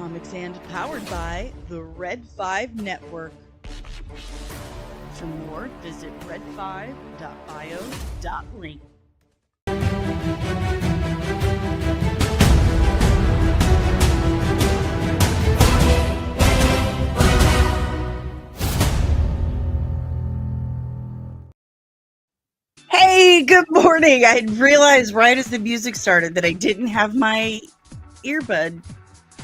Comics and powered by the Red 5 Network. For more, visit red5.io.link. Hey, good morning. I realized right as the music started that I didn't have my earbud.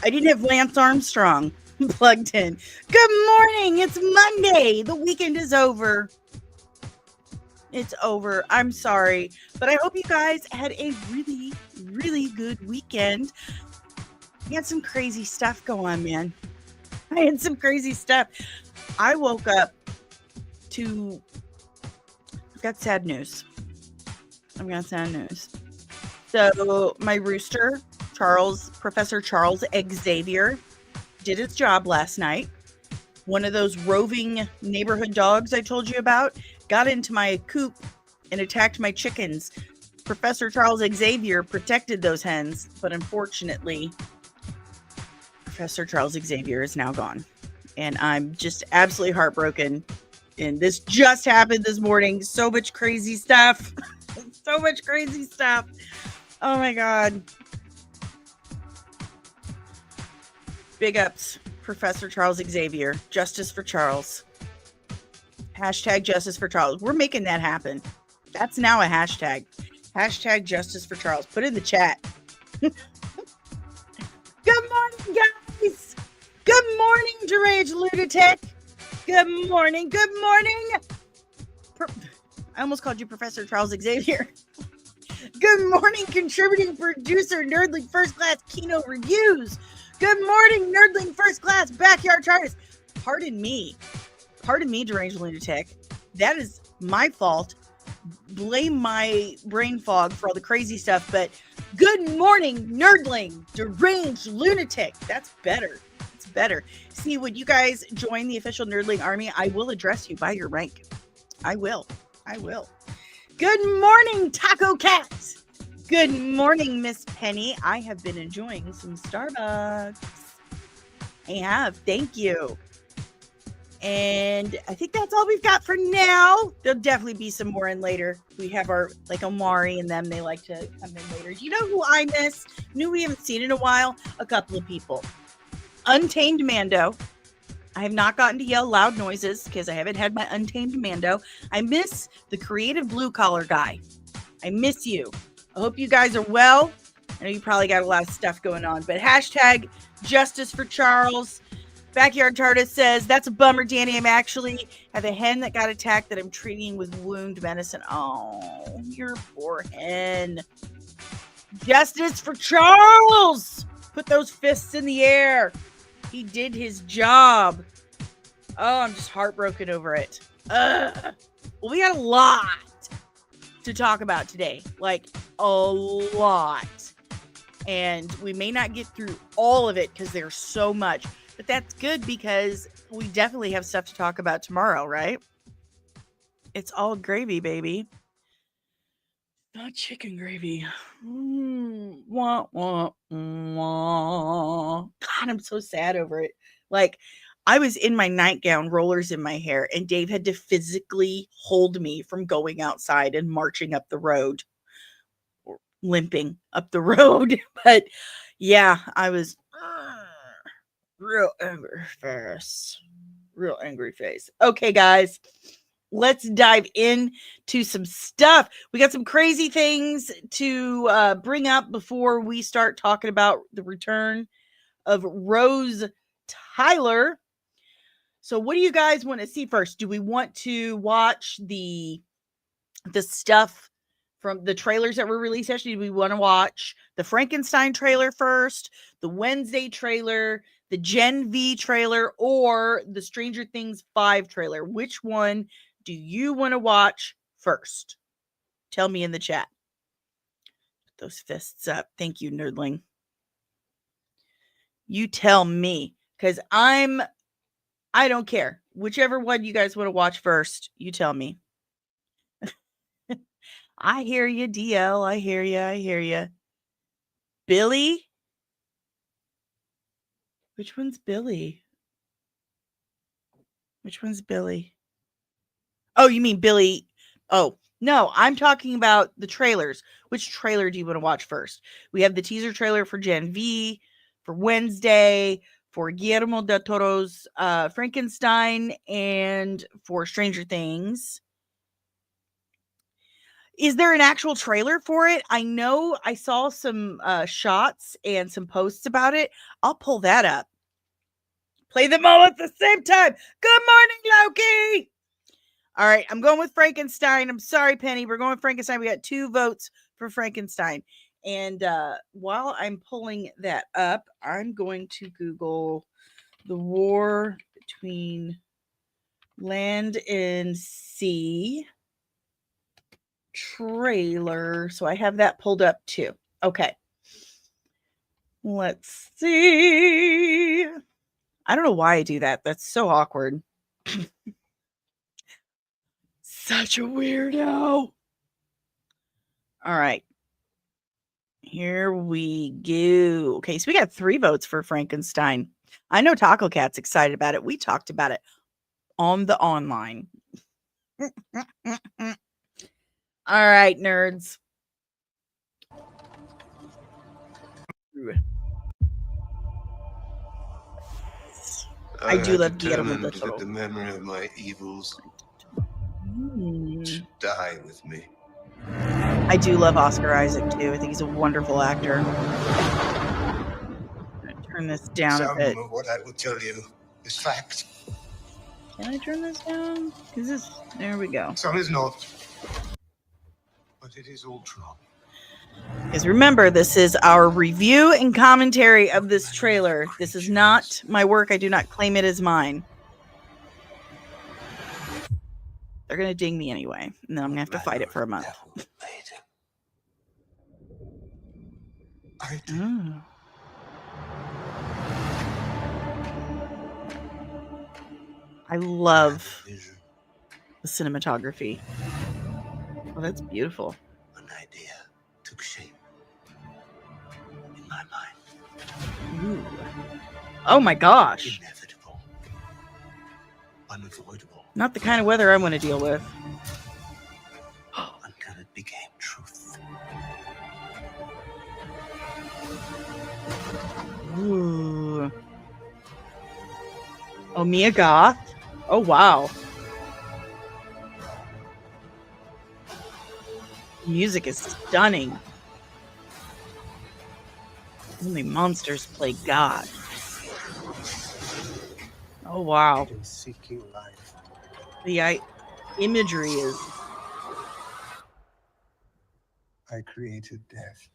I didn't have Lance Armstrong plugged in. Good morning. It's Monday. The weekend is over. It's over. I'm sorry. But I hope you guys had a really, really good weekend. I had some crazy stuff go on, man. I had some crazy stuff. I woke up to... I've got sad news. So my rooster, Professor Charles Xavier, did its job last night. One of those roving neighborhood dogs I told you about got into my coop and attacked my chickens. Professor Charles Xavier protected those hens, but unfortunately, Professor Charles Xavier is now gone. And I'm just absolutely heartbroken. And this just happened this morning. So much crazy stuff. So much crazy stuff. Oh my God. Big ups, Professor Charles Xavier. Justice for Charles. Hashtag justice for Charles. We're making that happen. That's now a hashtag. Hashtag justice for Charles. Put it in the chat. Good morning, guys. Good morning, deranged lunatic. Good morning. Good morning. I almost called you Professor Charles Xavier. Good morning, contributing producer, Nerdling First Class Keynote Reviews. Good morning, Nerdling First Class Backyard Chartist. Pardon me, deranged lunatic. That is my fault. Blame my brain fog for all the crazy stuff, but good morning, Nerdling, deranged lunatic. That's better. It's better. See, when you guys join the official Nerdling Army, I will address you by your rank. I will. Good morning, Taco Cat. Good morning, Miss Penny. I have been enjoying some Starbucks. I have. Thank you. And I think that's all we've got for now. There'll definitely be some more in later. We have our, like, Omari and them. They like to come in later. You know who I miss? Who we haven't seen in a while? A couple of people. Untamed Mando. I have not gotten to yell loud noises because I haven't had my Untamed Mando. I miss the creative blue collar guy. I miss you. I hope you guys are well. I know you probably got a lot of stuff going on, but hashtag justice for Charles. Backyard TARDIS says, that's a bummer, Danny. I'm actually have a hen that got attacked that I'm treating with wound medicine. Oh, your poor hen. Justice for Charles. Put those fists in the air. He did his job. Oh, I'm just heartbroken over it. Well, we got a lot to talk about today. Like, a lot. And we may not get through all of it because there's so much. But that's good because we definitely have stuff to talk about tomorrow, right? It's all gravy, baby. Not chicken gravy. Wah, wah, wah. God, I'm so sad over it. Like, I was in my nightgown, rollers in my hair, and Dave had to physically hold me from going outside and marching up the road. Or limping up the road. But yeah, I was real angry face. Okay, guys. Let's dive into some stuff. We got some crazy things to bring up before we start talking about the return of Rose Tyler. So what do you guys want to see first? Do we want to watch the stuff from the trailers that were released yesterday? Do we want to watch the Frankenstein trailer first, the Wednesday trailer, the Gen V trailer, or the Stranger Things 5 trailer? Which one do you want to watch first? Tell me in the chat. Put those fists up. Thank you, Nerdling. You tell me, because I don't care. Whichever one you guys want to watch first, you tell me. I hear you, DL. I hear you. Billy? Which one's Billy? Which one's Billy? Oh, you mean Billy? Oh, no, I'm talking about the trailers. Which trailer do you want to watch first? We have the teaser trailer for Gen V, for Wednesday, for Guillermo del Toro's Frankenstein, and for Stranger Things. Is there an actual trailer for it? I know I saw some shots and some posts about it. I'll pull that up. Play them all at the same time. Good morning, Loki. All right, I'm going with Frankenstein. I'm sorry, Penny. We're going with Frankenstein. We got 2 votes for Frankenstein. And while I'm pulling that up, I'm going to Google the war between land and sea trailer. So I have that pulled up too. Okay. Let's see. I don't know why I do that. That's so awkward. Such a weirdo. All right. Here we go. Okay, so we got 3 votes for Frankenstein. I know Taco Cat's excited about it. We talked about it on the online. All right, nerds. I do love Guillermo del Toro. That the memory of my evils should die with me. I do love Oscar Isaac too. I think he's a wonderful actor. I'm gonna turn this down a bit. Some of what I will tell you is fact. Can I turn this down? There we go. Some is not, but it is all true. Because remember, this is our review and commentary of this trailer. This is not my work. I do not claim it as mine. They're going to ding me anyway. And then I'm going to have to fight it for a month. Oh. I love the cinematography. Oh, that's beautiful. An idea took shape in my mind. Ooh. Oh my gosh. Inevitable. Unavoidable. Not the kind of weather I want to deal with. Until it became truth. Ooh. Oh, Mia Goth. Oh, wow. Music is stunning. Only monsters play God. Oh, wow. Seeking life. The imagery is... I created death.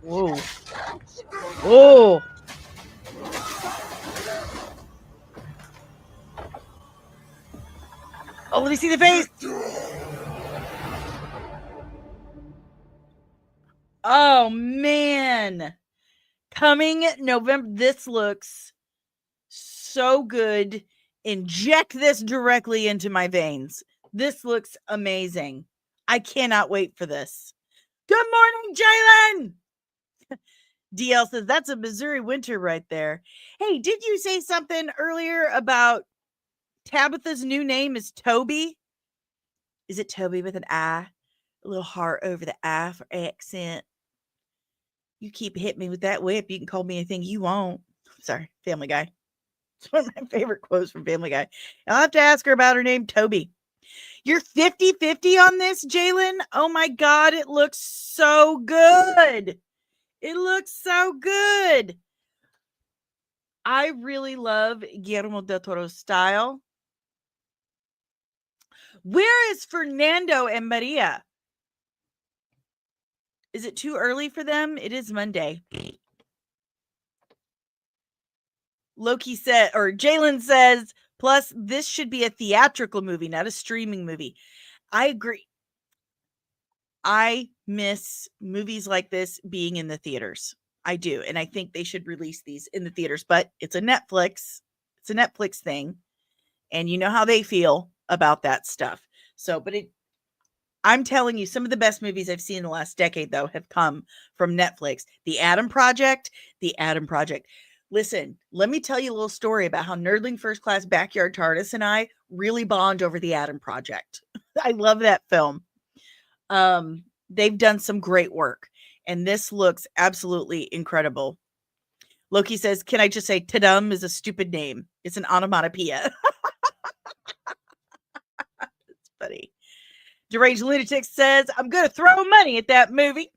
Whoa. Whoa. Oh, let me see the face. Oh, man. Coming November. This looks so good. Inject this directly into my veins. This looks amazing. I cannot wait for this. Good morning, Jalen. DL says, that's a Missouri winter right there. Hey, did you say something earlier about Tabitha's new name is Toby? Is it Toby with an I? A little heart over the I for accent. You keep hitting me with that whip. You can call me anything you want. Sorry, Family Guy. It's one of my favorite quotes from Family Guy. I'll have to ask her about her name, Toby. You're 50-50 on this, Jalen? Oh my God, it looks so good. It looks so good. I really love Guillermo del Toro's style. Where is Fernando and Maria? Is it too early for them? It is Monday. Loki said, or Jalen says, plus this should be a theatrical movie, not a streaming movie. I agree. I miss movies like this being in the theaters. I do. And I think they should release these in the theaters, but it's a Netflix thing. And you know how they feel about that stuff. So, but I'm telling you, some of the best movies I've seen in the last decade, though, have come from Netflix. The Adam Project. Listen, let me tell you a little story about how Nerdling First Class Backyard TARDIS and I really bond over the Adam Project. I love that film. They've done some great work, and this looks absolutely incredible. Loki says, can I just say TUDUM is a stupid name? It's an onomatopoeia. It's funny. Deranged Lunatic says, I'm going to throw money at that movie.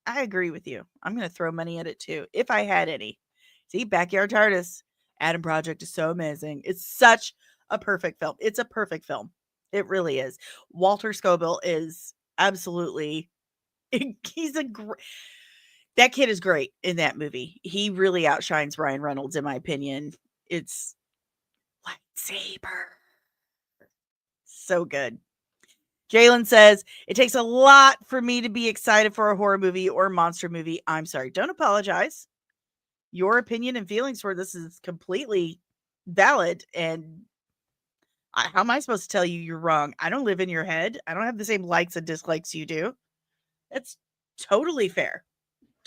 I agree with you. I'm going to throw money at it too, if I had any. See, Backyard TARDIS, Adam Project is so amazing. It's such a perfect film. It's a perfect film. It really is. Walter Scobell is absolutely, that kid is great in that movie. He really outshines Ryan Reynolds, in my opinion. It's lightsaber. So good. Jalen says, it takes a lot for me to be excited for a horror movie or monster movie. I'm sorry. Don't apologize. Your opinion and feelings for this is completely valid. And how am I supposed to tell you you're wrong? I don't live in your head. I don't have the same likes and dislikes you do. That's totally fair.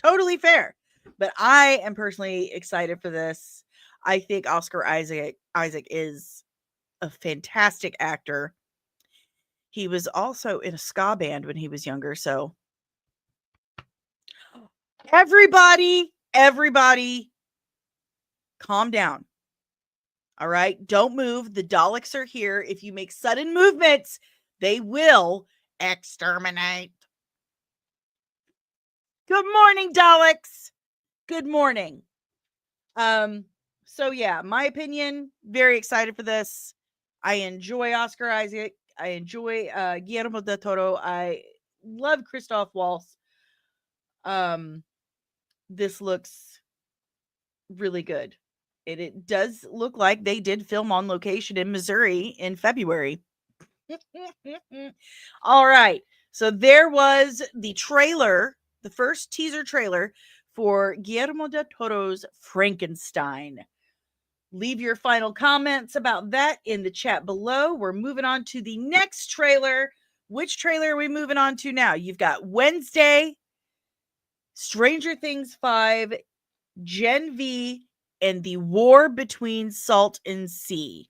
Totally fair. But I am personally excited for this. I think Oscar Isaac is a fantastic actor. He was also in a ska band when he was younger. So everybody, calm down. All right. Don't move. The Daleks are here. If you make sudden movements, they will exterminate. Good morning, Daleks. Good morning. So yeah, my opinion, very excited for this. I enjoy Oscar Isaac. I enjoy Guillermo del Toro. I love Christoph Waltz. This looks really good. It does look like they did film on location in Missouri in February. All right. So there was the trailer, the first teaser trailer for Guillermo del Toro's Frankenstein. Leave your final comments about that in the chat below. We're moving on to the next trailer. Which trailer are we moving on to now? You've got Wednesday, Stranger Things 5, Gen V, and the War Between Salt and Sea.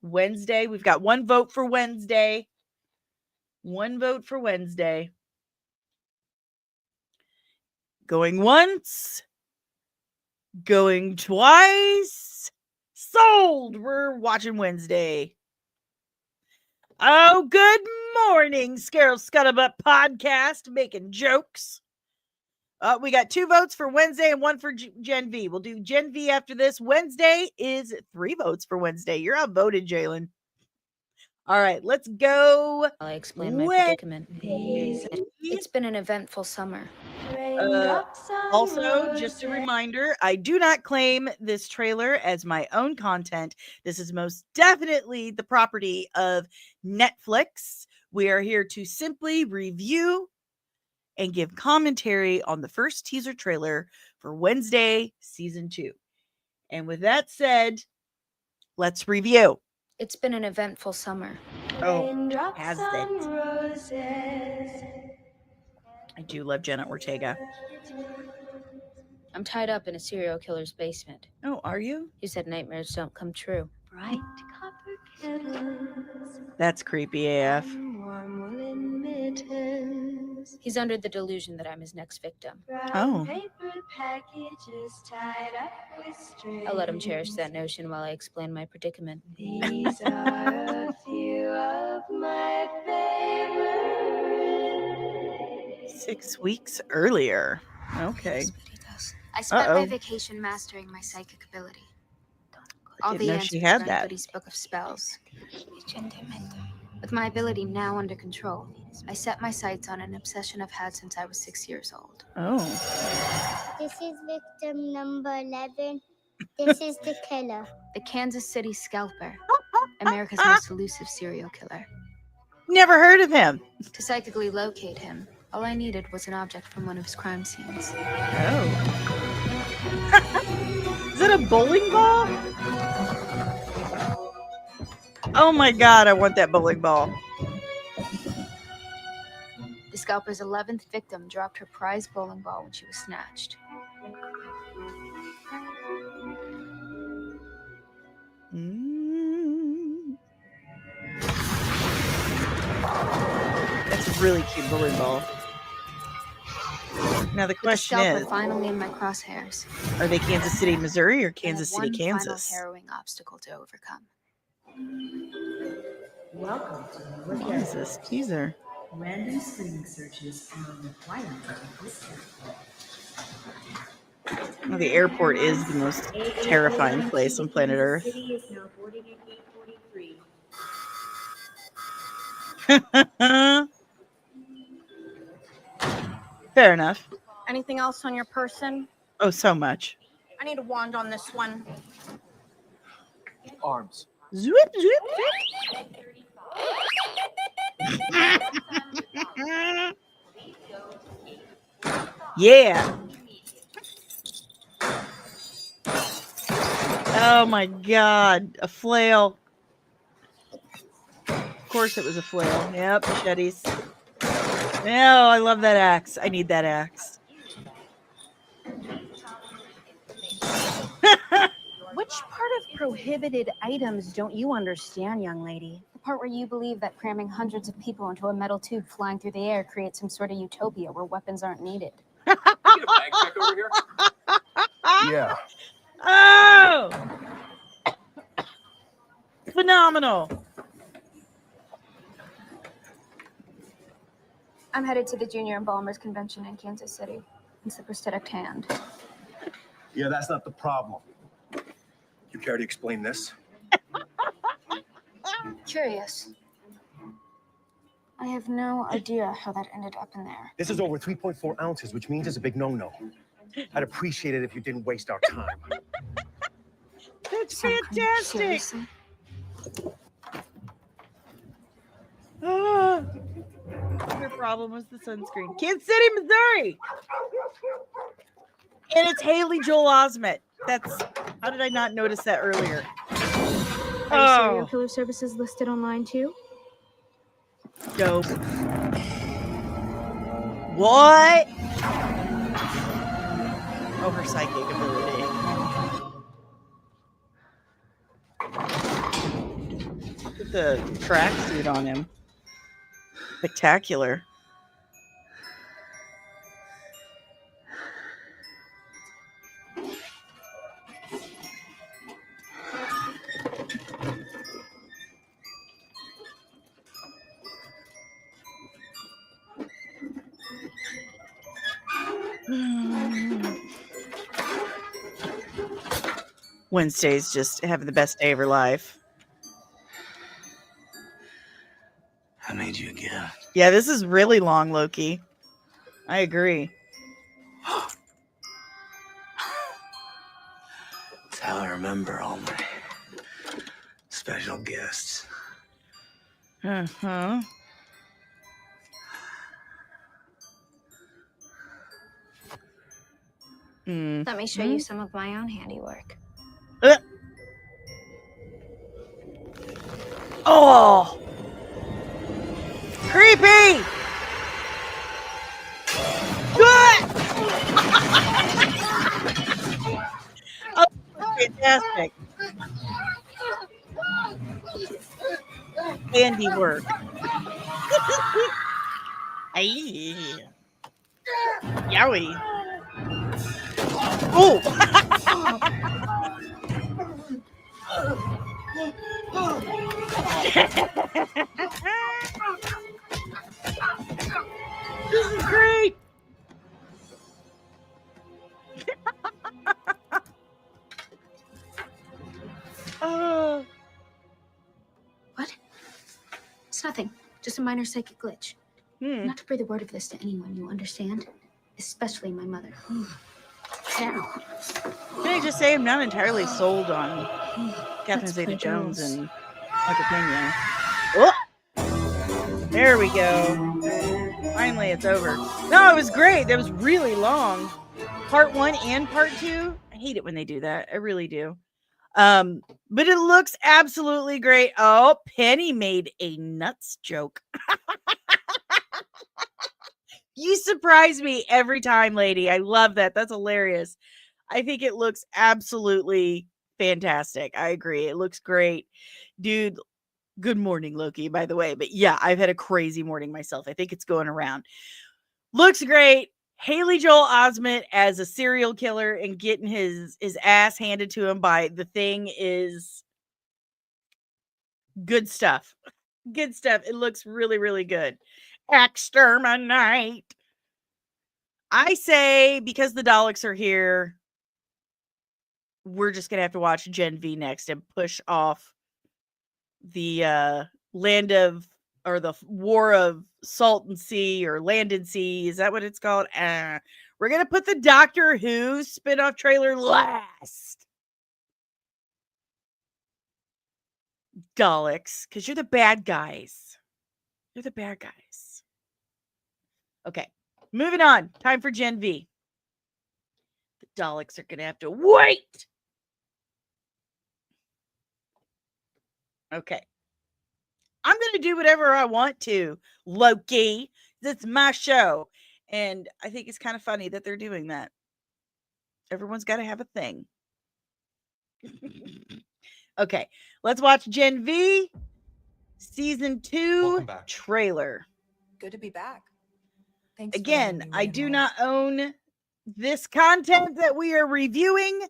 Wednesday, we've got one vote for Wednesday. One vote for Wednesday. Going once. Going twice. Sold. We're watching Wednesday. Oh, good morning, Scarol Scuttabutt podcast, making jokes. We got 2 votes for Wednesday and 1 for Gen V. We'll do Gen V after this. Wednesday is 3 votes for Wednesday. You're outvoted, Jalen. All right, let's go. I'll explain my predicament. It's been an eventful summer. Also, just a reminder, I do not claim this trailer as my own content. This is most definitely the property of Netflix. We are here to simply review and give commentary on the first teaser trailer for Wednesday season 2. And with that said, let's review. It's been an eventful summer. Oh, has it? I do love Jenna Ortega. I'm tied up in a serial killer's basement. Oh, are you? He said nightmares don't come true. Bright copper kettles. That's creepy AF. Warm woolen mittens. He's under the delusion that I'm his next victim. Oh. Paper packages tied up with strings. I'll let him cherish that notion while I explain my predicament. These are a few of my favorites. 6 weeks earlier. Okay. I spent Uh-oh. my vacation mastering my psychic ability. I All didn't the know answers she had are in that. Goody's book of spells. With my ability now under control, I set my sights on an obsession I've had since I was 6 years old. Oh. This is victim number 11. This is the killer. The Kansas City Scalper, America's most elusive serial killer. Never heard of him. To psychically locate him, all I needed was an object from one of his crime scenes. Oh. Is that a bowling ball? Oh my god, I want that bowling ball. scalper's 11th victim dropped her prized bowling ball when she was snatched. That's a really cute bowling ball. Now the question Scalper is, finally in my crosshairs. are they Kansas City, Missouri, or I Kansas have City, one Kansas? final harrowing obstacle to overcome. Welcome to the What is WHONIVERSE. this teaser? Random screening searches are required by this airport. Well, the airport is the most terrifying place on planet Earth. The city is now boarding at gate 43. Fair enough. Anything else on your person? Oh, so much. I need a wand on this one. Arms. Zoop, zoop, yeah. Oh my God. A flail. Of course it was a flail. Yep, machetes. Oh, I love that axe. I need that axe. Which part of prohibited items don't you understand, young lady? The part where you believe that cramming hundreds of people into a metal tube flying through the air creates some sort of utopia where weapons aren't needed. Get a bag check over here? Yeah. Oh! Phenomenal. I'm headed to the Junior Embalmers Convention in Kansas City. It's the prosthetic hand. Yeah, that's not the problem. You care to explain this? Curious. I have no idea how that ended up in there. This is over 3.4 ounces, which means it's a big no-no. I'd appreciate it if you didn't waste our time. That's Some kind of- fantastic. seriously? Ah. Your problem was the sunscreen. Kansas City, Missouri. And it's Haley Joel Osment. That's, how did I not notice that earlier? Are serial killer services listed online too? Dope. What? Oh, her psychic ability. Look at the tracksuit on him. Spectacular. Wednesday's just having the best day of her life. I made you again. Yeah, this is really long, Loki. I agree. That's how I remember all my special guests. Uh-huh. Let me show you some of my own handiwork. Oh! Creepy! Oh, fantastic. Handiwork. Ay. Yowie. Oh! This is great. What? It's nothing. Just a minor psychic glitch. Not to breathe a word of this to anyone, you understand? Especially my mother. Now. Can I just say I'm not entirely sold on Catherine Zeta-Jones and Michael Pena. Oh! There we go. Finally, it's over. No, it was great. That was really long. Part 1 and part 2. I hate it when they do that. I really do. But it looks absolutely great. Oh, Penny made a nuts joke. You surprise me every time, lady. I love that. That's hilarious. I think it looks absolutely fantastic. I agree. It looks great. Dude, good morning, Loki, by the way. But yeah, I've had a crazy morning myself. I think it's going around. Looks great. Haley Joel Osment as a serial killer and getting his ass handed to him by the Thing is good stuff. Good stuff. It looks really, really good. Exterminate. I say, because the Daleks are here, we're just going to have to watch Gen V next and push off the land of, or the war of salt and sea, or land and sea. Is that what it's called? We're going to put the Doctor Who spin-off trailer last. Daleks, because you're the bad guys. You're the bad guys. Okay, moving on. Time for Gen V. The Daleks are going to have to wait. Okay. I'm going to do whatever I want to, Loki. That's my show. And I think it's kind of funny that they're doing that. Everyone's got to have a thing. Okay. Let's watch Gen V Season 2 trailer. Good to be back. Thanks. Again, I do not own this content that we are reviewing.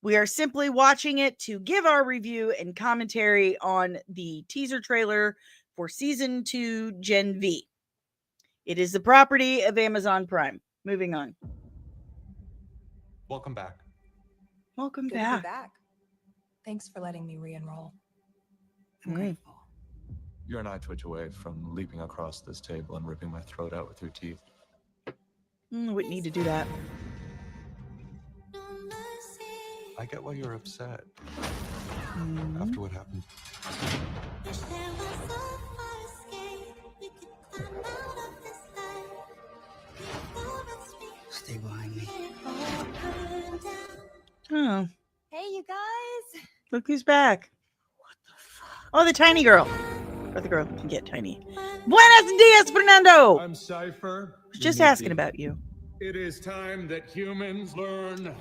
We are simply watching it to give our review and commentary on the teaser trailer for Season 2 Gen V. It is the property of Amazon Prime. Moving on. Welcome back. Welcome Good back. to be back. Thanks for letting me re-enroll. I'm grateful. You're an eye twitch away from leaping across this table and ripping my throat out with your teeth. Wouldn't need to do that. I get why you're upset. After what happened. Stay behind me. Oh, Hey, you guys. look who's back. What the fuck? Oh, the tiny girl. Or the girl who can get tiny. Buenos dias, Fernando. I'm Cypher. I was just asking about you. It is time that humans learn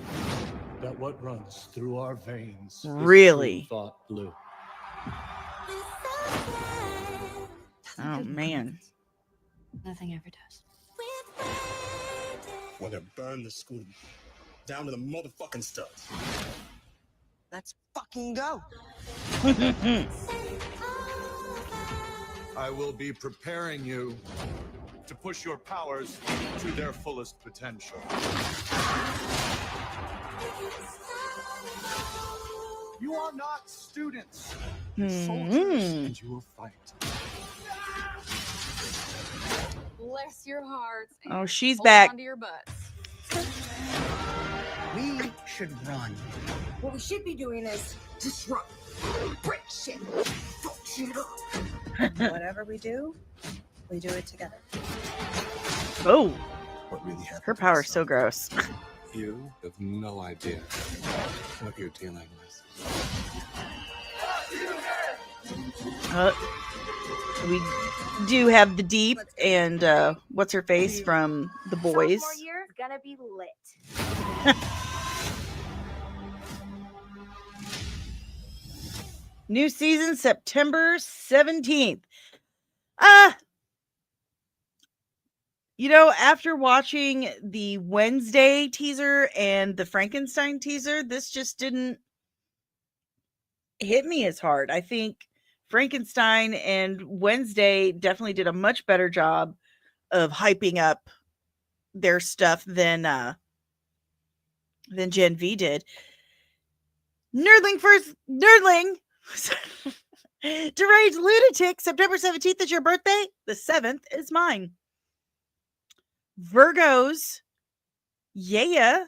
that what runs through our veins Really? is true thought blue. Oh, man. Nothing ever does. Well, they burn the school down to the motherfucking studs. Let's fucking go. I will be preparing you to push your powers to their fullest potential. You are not students. You're soldiers, and you will fight. Bless your hearts. Oh, she's hold back. on to your butts. We should run. What we should be doing is disrupt, break shit, fuck shit up. Whatever we do it together. Oh, What really happened? her power's so gross. You have no idea what you're dealing with. We do have the Deep and what's her face from The Boys. Sophomore year is gonna be lit. New season September 17th. After watching the Wednesday teaser and the Frankenstein teaser, this just didn't hit me as hard. I think Frankenstein and Wednesday definitely did a much better job of hyping up their stuff than Gen V did. Nerdling first, Nerdling. Deranged Lunatic, September 17th is your birthday. The 7th is mine. Virgos, yeah.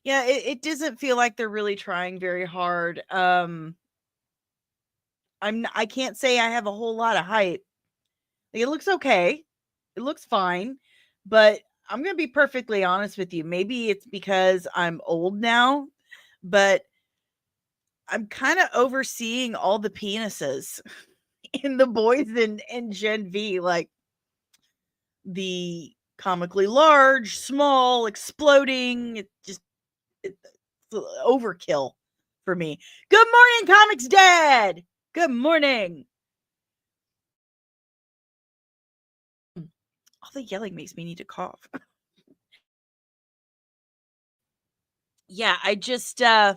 It doesn't feel like they're really trying very hard. I can't say I have a whole lot of hype. Like, it looks okay. It looks fine, but I'm going to be perfectly honest with you. Maybe it's because I'm old now, but I'm kind of overseeing all the penises in The Boys and Gen V. Like, the comically large, small, exploding. It's overkill for me. Good morning, Comics Dad. Good morning. All the yelling makes me need to cough. Yeah, I just yeah.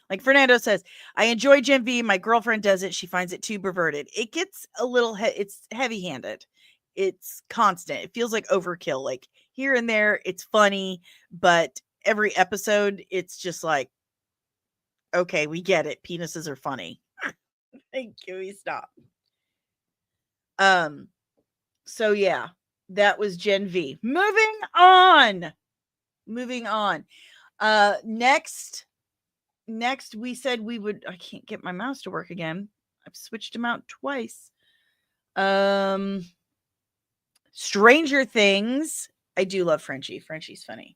Like Fernando says, I enjoy Gen V. My girlfriend does it. She finds it too perverted. It gets a little it's heavy-handed. It's constant. It feels like overkill. Like here and there it's funny, but every episode it's just like, okay, we get it. Penises are funny. Thank you. We stop. So yeah, that was Gen V. Moving on. Next we said we would, I can't get my mouse to work again. I've switched them out twice. Stranger Things. I do love Frenchie. Frenchie's funny.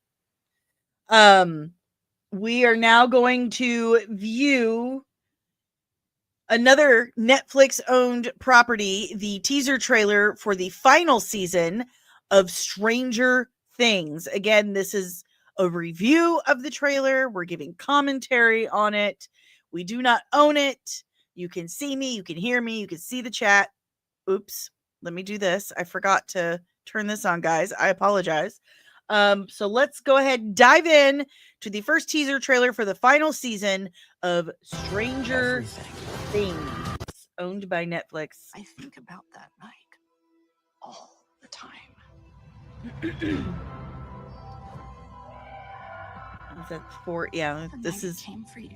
We are now going to view another Netflix owned property, the teaser trailer for the final season of Stranger Things. Again, this is a review of the trailer. We're giving commentary on it. We do not own it. You can see me, you can hear me, you can see the chat. Oops, let me do this. I forgot to turn this on, guys. I apologize. So let's go ahead and dive in to the first teaser trailer for the final season of Stranger Things, owned by Netflix. I think about that night all the time. Is that for? Yeah, this is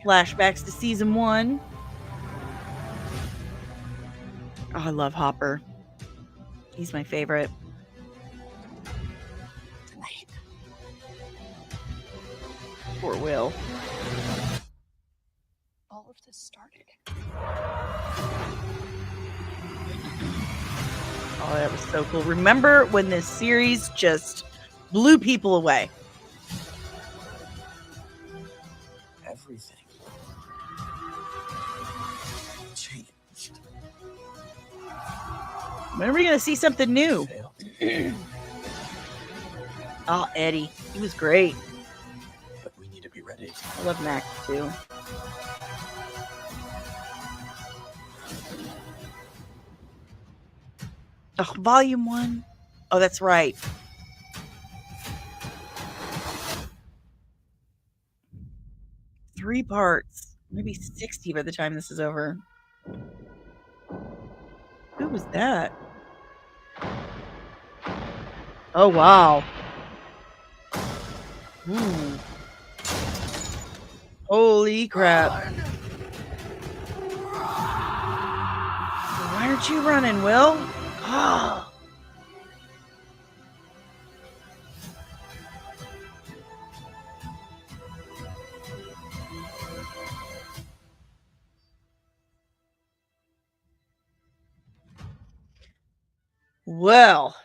flashbacks to season 1. Oh, I love Hopper. He's my favorite. Poor Will. All of this started. Oh, that was so cool. Remember when this series just blew people away? Everything changed. When are we going to see something new? Oh, Eddie. He was great. But we need to be ready. I love Max, too. Oh, volume 1. Oh, that's right. Three parts. Maybe 60 by the time this is over. Who was that? Oh, wow. Ooh. Holy crap. Why aren't you running, Will? Oh. Well,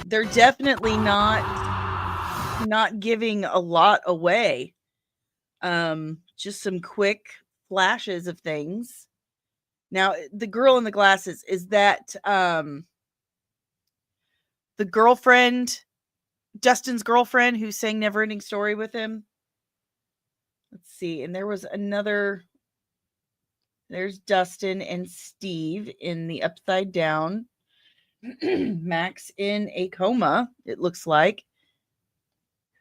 they're definitely not giving a lot away. Just some quick flashes of things. Now, the girl in the glasses, is that the girlfriend, Dustin's girlfriend, who sang Neverending Story with him? Let's see. And there was another. There's Dustin and Steve in the Upside Down. Max in a coma, it looks like.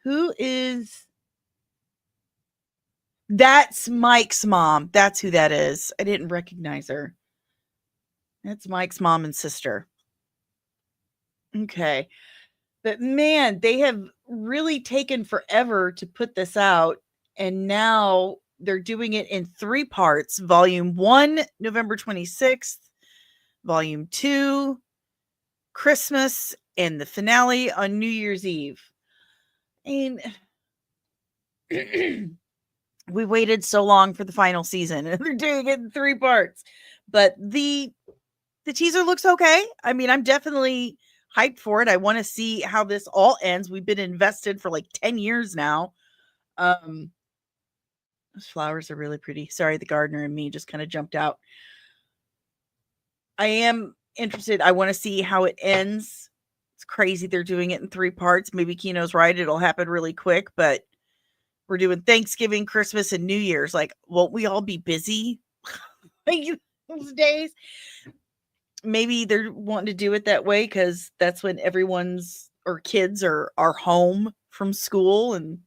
Who is... That's Mike's mom. That's who that is. I didn't recognize her. That's Mike's mom and sister. Okay. But man, they have really taken forever to put this out. And now they're doing it in 3 parts. Volume 1, November 26th. Volume 2, Christmas. And the finale on New Year's Eve. And we waited so long for the final season, and they're doing it in 3 parts. But the teaser looks okay. I mean, I'm definitely hyped for it. I want to see how this all ends. We've been invested for like 10 years now. Those flowers are really pretty. Sorry, the gardener and me just kind of jumped out. I am interested. I want to see how it ends. It's crazy they're doing it in 3 parts. Maybe Kino's right. It'll happen really quick, but we're doing Thanksgiving, Christmas, and New Year's. Like, won't we all be busy those days? Maybe they're wanting to do it that way because that's when everyone's or kids are home from school and,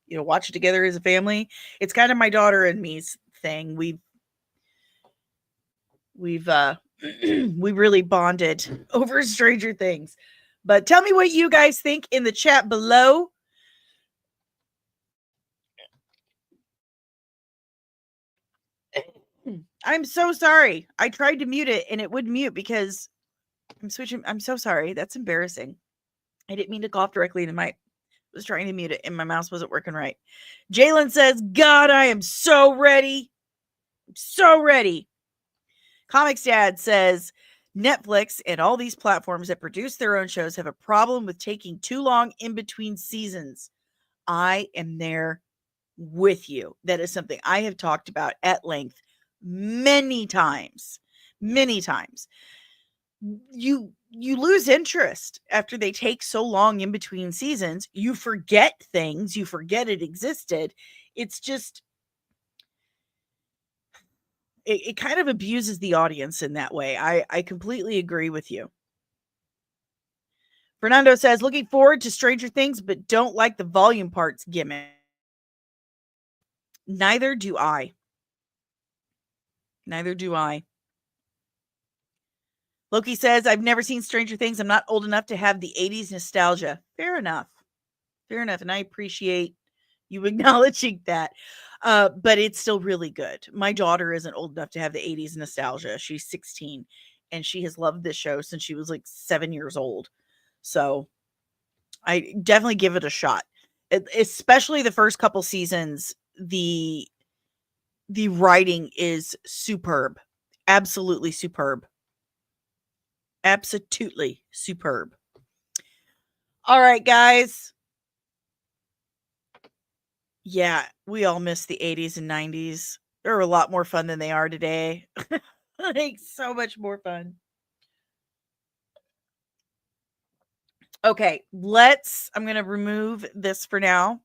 you know, watch it together as a family. It's kind of my daughter and me's thing. We've we really bonded over Stranger Things. But tell me what you guys think in the chat below. I'm so sorry. I tried to mute it and it wouldn't mute because I'm switching. I'm so sorry. That's embarrassing. I didn't mean to cough directly into my. I was trying to mute it and my mouse wasn't working right. Jalen says, God, I am so ready. I'm so ready. Comics Dad says, Netflix and all these platforms that produce their own shows have a problem with taking too long in between seasons. I am there with you. That is something I have talked about at length many times. Many times. You lose interest after they take so long in between seasons. You forget things. You forget it existed. It's just, it kind of abuses the audience in that way. I completely agree with you. Fernando says, looking forward to Stranger Things, but don't like the volume parts gimmick. Neither do I. Neither do I. Loki says, I've never seen Stranger Things. I'm not old enough to have the 80s nostalgia. Fair enough. Fair enough. And I appreciate you acknowledging that. But it's still really good. My daughter isn't old enough to have the 80s nostalgia. She's 16 and she has loved this show since she was like 7 years old. So I definitely give it a shot. Especially the first couple seasons, the writing is superb. Absolutely superb. Absolutely superb. All right, guys. Yeah, we all miss the 80s and 90s. They're a lot more fun than they are today. Like, so much more fun. Okay, I'm going to remove this for now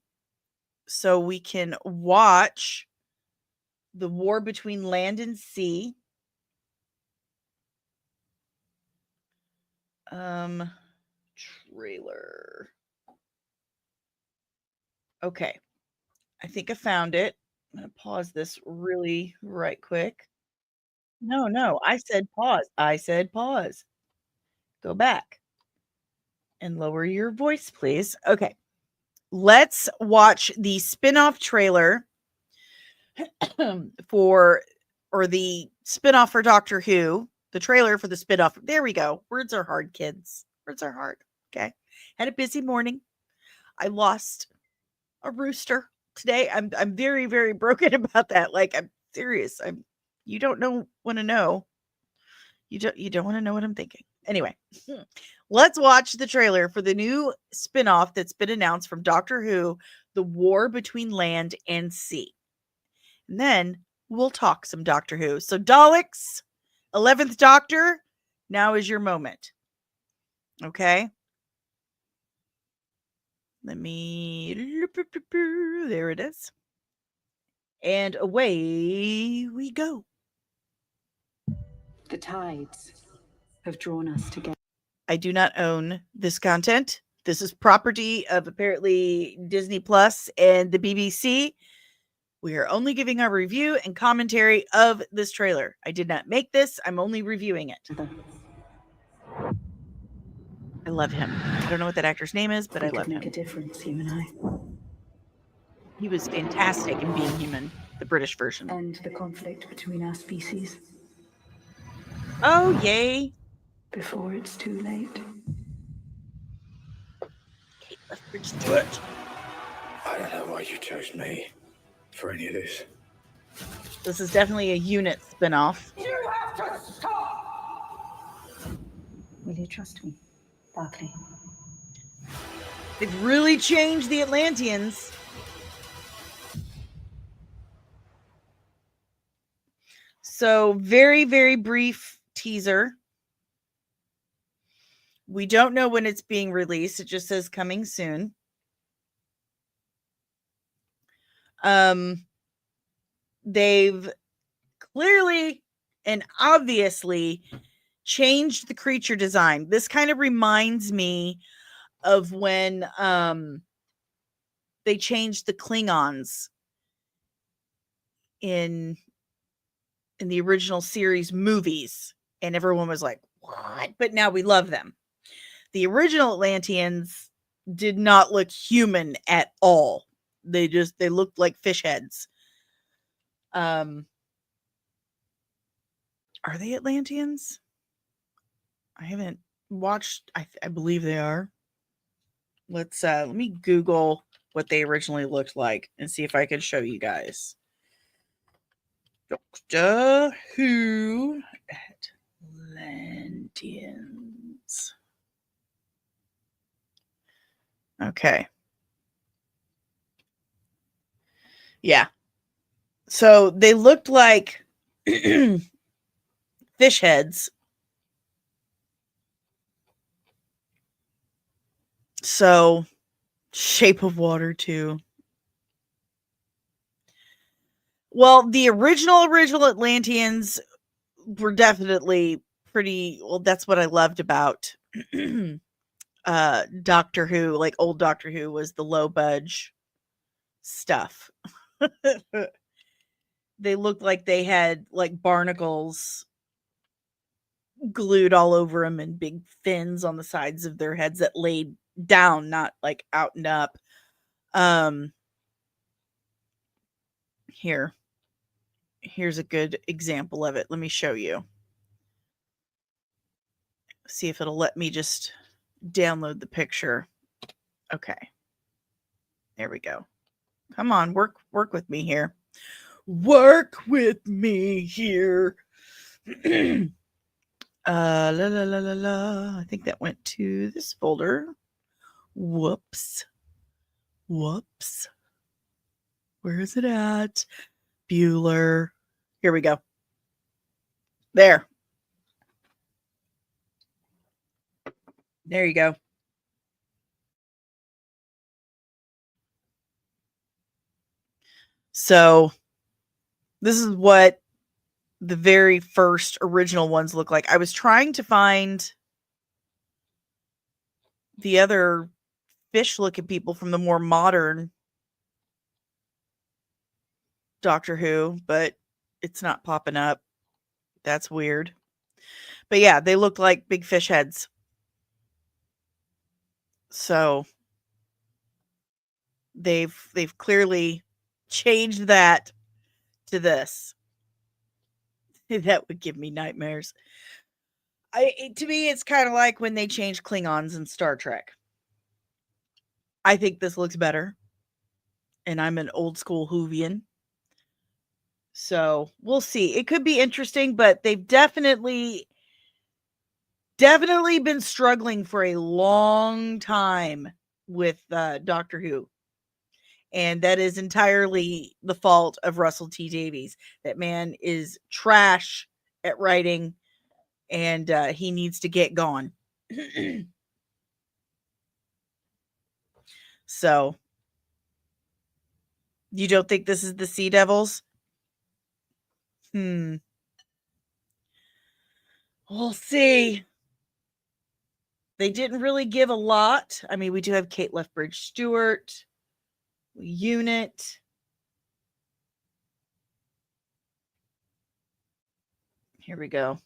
so we can watch the war between land and sea. Trailer. Okay. I think I found it. I'm going to pause this really right quick. No, I said pause. I said pause. Go back and lower your voice, please. Okay. Let's watch the spin-off trailer the spin-off for Doctor Who. The trailer for the spin-off. There we go. Words are hard, kids. Words are hard. Okay. Had a busy morning. I lost a rooster today. I'm very, very broken about that. Like, I'm serious. You don't want to know. You don't want to know what I'm thinking. Anyway, let's watch the trailer for the new spin-off that's been announced from Doctor Who, The War Between Land and Sea. And then we'll talk some Doctor Who. So Daleks, 11th Doctor, now is your moment. Okay? Let me... There it is. And away we go. The tides have drawn us together. I do not own this content. This is property of apparently Disney Plus and the BBC. We are only giving our review and commentary of this trailer. I did not make this. I'm only reviewing it. I love him. I don't know what that actor's name is, but I love him. Make a difference, you and I. He was fantastic in Being Human, the British version. End the conflict between our species. Oh, yay. Before it's too late. Kate Lethbridge Stewart. I don't know why you chose me for any of this. This is definitely a unit spinoff. You have to stop! Will you trust me, Barclay? They've really changed the Atlanteans. So, very, very brief teaser. We don't know when it's being released. It just says coming soon. They've clearly and obviously changed the creature design. This kind of reminds me of when they changed the Klingons in the original series movies, and everyone was like, what? But now we love them. The original Atlanteans did not look human at all. They looked like fish heads. Are they Atlanteans? I haven't watched. I believe they are. Let me Google what they originally looked like and see if I can show you guys. Doctor Who Atlanteans. Okay. Yeah. So they looked like fish heads. So, Shape of Water too. Well, the original Atlanteans were definitely pretty. Well, that's what I loved about Doctor Who. Like old Doctor Who was the low budge stuff. They looked like they had like barnacles glued all over them and big fins on the sides of their heads that laid down, not like out and up. Here's a good example of it. Let me show you. See if it'll let me just download the picture. Okay. There we go. Come on, work with me here. Work with me here. La la la la la. I think that went to this folder. Whoops. Where is it at? Bueller. Here we go. There you go. So this is what the very first original ones look like. I was trying to find the other fish looking people from the more modern Doctor Who, but it's not popping up. That's weird. But yeah, they looked like big fish heads. So they've clearly changed that to this. That would give me nightmares. To me, it's kind of like when they changed Klingons in Star Trek. I think this looks better. And I'm an old school Whovian. So we'll see. It could be interesting, but they've definitely been struggling for a long time with Doctor Who. And that is entirely the fault of Russell T. Davies. That man is trash at writing, and he needs to get gone. So, you don't think this is the Sea Devils? We'll see. They didn't really give a lot. I mean, we do have Kate Lethbridge Stewart, Unit. Here we go.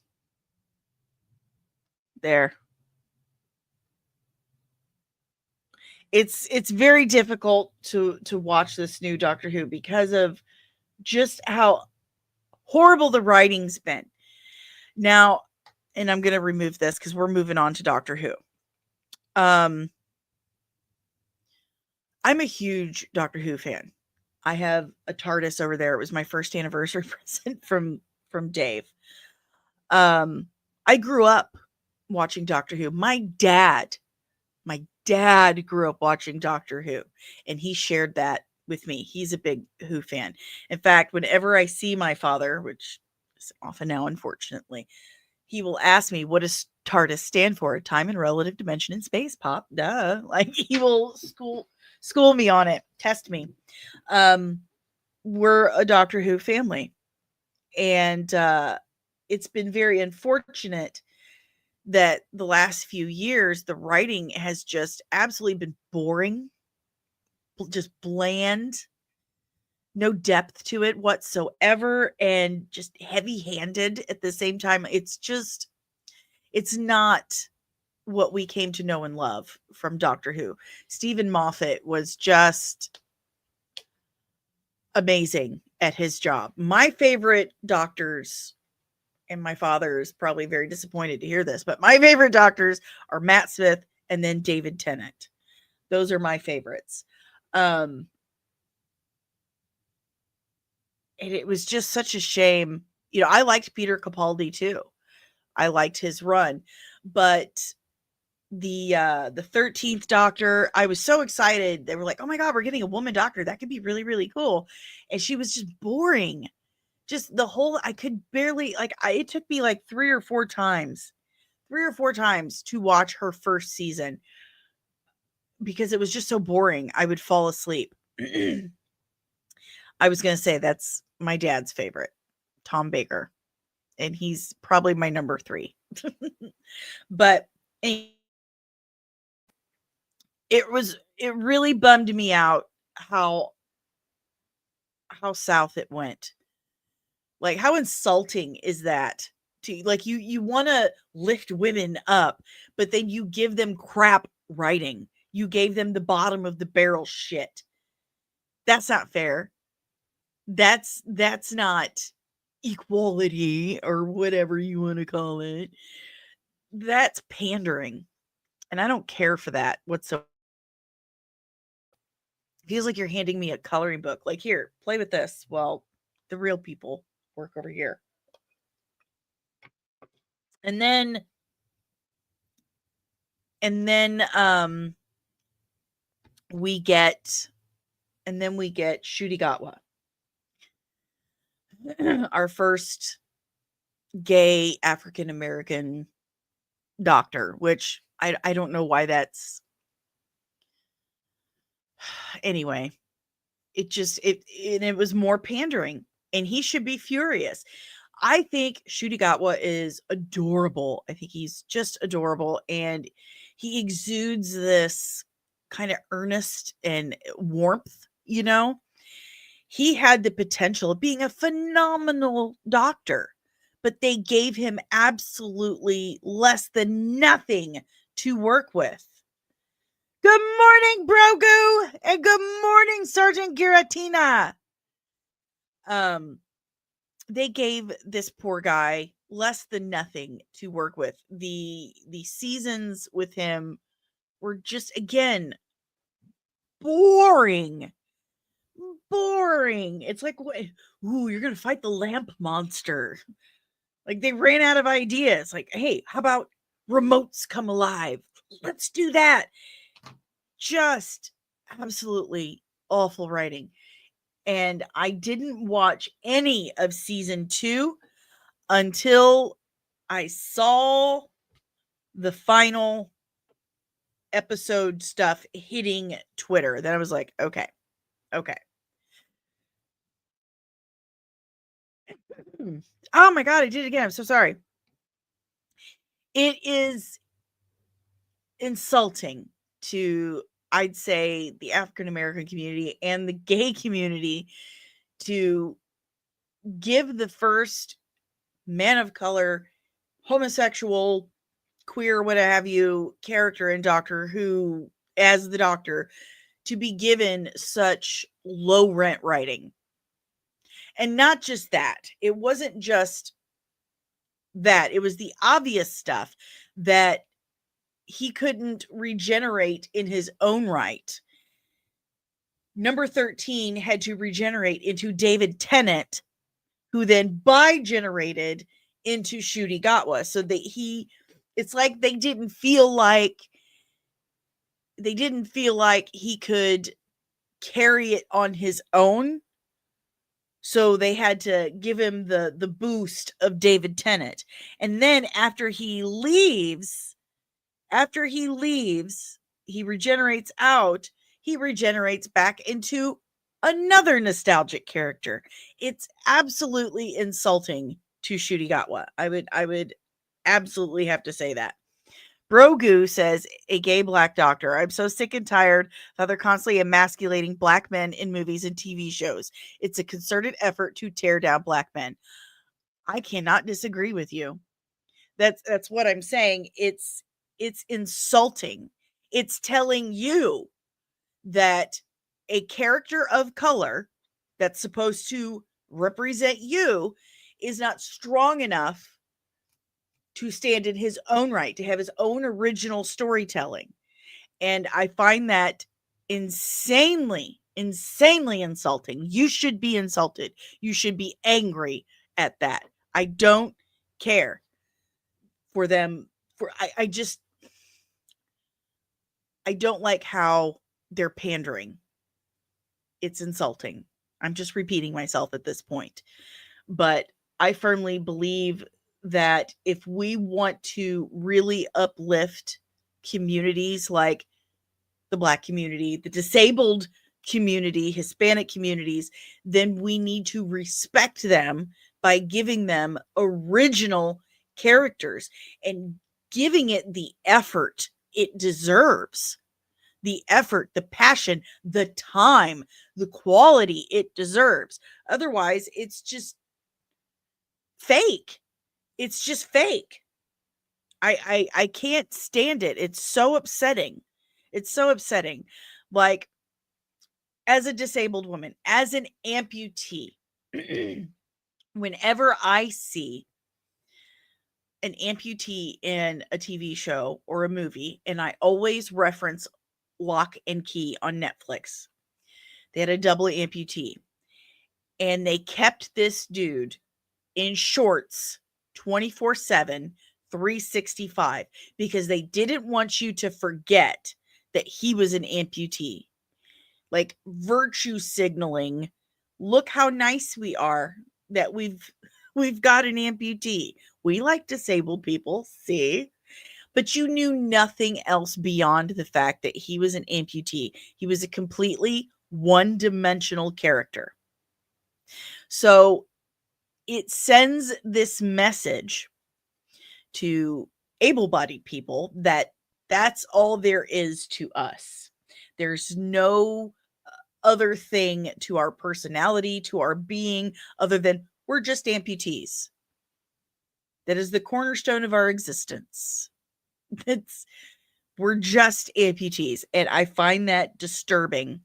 There. It's very difficult to watch this new Doctor Who because of just how horrible the writing's been. Now, and I'm going to remove this because we're moving on to Doctor Who. I'm a huge Doctor Who fan. I have a TARDIS over there. It was my first anniversary present from Dave. I grew up watching Doctor Who. My dad grew up watching Doctor Who, and he shared that with me. He's a big Who fan. In fact, whenever I see my father, which is often now, unfortunately, he will ask me, what does TARDIS stand for? Time and relative dimension in space, Pop. Duh. Like, he will school me on it, test me. We're a Doctor Who family. And it's been very unfortunate that the last few years, the writing has just absolutely been boring, just bland, no depth to it whatsoever, and just heavy-handed at the same time. It's not what we came to know and love from Doctor Who. Stephen Moffat was just amazing at his job. My favorite doctors, and my father is probably very disappointed to hear this, but my favorite doctors are Matt Smith and then David Tennant. Those are my favorites. And it was just such a shame. You know, I liked Peter Capaldi too. I liked his run, but the 13th Doctor, I was so excited. They were like, "Oh my God, we're getting a woman doctor. That could be really, really cool." And she was just boring. Just the whole, I could barely, like, it took me like 3 or 4 times to watch her first season because it was just so boring. I would fall asleep. I was going to say that's my dad's favorite, Tom Baker, and he's probably my number 3. But it really bummed me out how south it went. Like, how insulting is that? To, like, you want to lift women up, but then you give them crap writing. You gave them the bottom of the barrel shit. That's not fair. That's not equality or whatever you want to call it. That's pandering. And I don't care for that whatsoever. It feels like you're handing me a coloring book. Like, here, play with this. Well, the real people work over here. And then we get Shudigatwa, our first gay African American doctor, which I don't know why that's anyway. It was more pandering, and he should be furious. I think Shudigatwa is adorable. I think he's just adorable, and he exudes this kind of earnest and warmth, you know? He had the potential of being a phenomenal doctor, but they gave him absolutely less than nothing to work with. Good morning, Brogu, and good morning, Sergeant Giratina. They gave this poor guy less than nothing to work with. The seasons with him were just, again, boring. It's like, ooh, you're gonna fight the lamp monster. Like, they ran out of ideas. Like, hey, how about remotes come alive? Let's do that. Just absolutely awful writing. And I didn't watch any of season 2 until I saw the final episode stuff hitting Twitter. Then I was like, okay. Oh my God, I did it again. I'm so sorry. It is insulting to, I'd say, the African American community and the gay community to give the first man of color, homosexual, queer, what have you, character in Doctor Who as the Doctor to be given such low rent writing. And not just that. It wasn't just that. It was the obvious stuff that he couldn't regenerate in his own right. Number 13 had to regenerate into David Tennant, who then bi-generated into Shudigatwa. So that it's like they didn't feel like he could carry it on his own. So they had to give him the boost of David Tennant. And then after he leaves, he regenerates out, he regenerates back into another nostalgic character. It's absolutely insulting to Shurigatwa. I would absolutely have to say that. Brogu says, a gay black doctor. I'm so sick and tired of how they're constantly emasculating black men in movies and TV shows. It's a concerted effort to tear down black men. I cannot disagree with you. That's what I'm saying. It's insulting. It's telling you that a character of color that's supposed to represent you is not strong enough to stand in his own right, to have his own original storytelling. And I find that insanely insulting. You should be insulted. You should be angry at that. I don't care for them. I don't like how they're pandering. It's insulting. I'm just repeating myself at this point. But I firmly believe that if we want to really uplift communities like the Black community, the disabled community, Hispanic communities, then we need to respect them by giving them original characters and giving it the effort it deserves. The effort, the passion, the time, the quality it deserves. Otherwise, it's just fake. It's just fake. I can't stand it. It's so upsetting. It's so upsetting. Like, as a disabled woman, as an amputee, whenever I see an amputee in a TV show or a movie, and I always reference Lock and Key on Netflix. They had a double amputee, and they kept this dude in shorts 24/7, 365, because they didn't want you to forget that he was an amputee. Like, virtue signaling. Look how nice we are that we've got an amputee. We like disabled people, see? But you knew nothing else beyond the fact that he was an amputee. He was a completely one-dimensional character. So it sends this message to able-bodied people that that's all there is to us. There's no other thing to our personality, to our being, other than we're just amputees. That is the cornerstone of our existence. We're just amputees. And I find that disturbing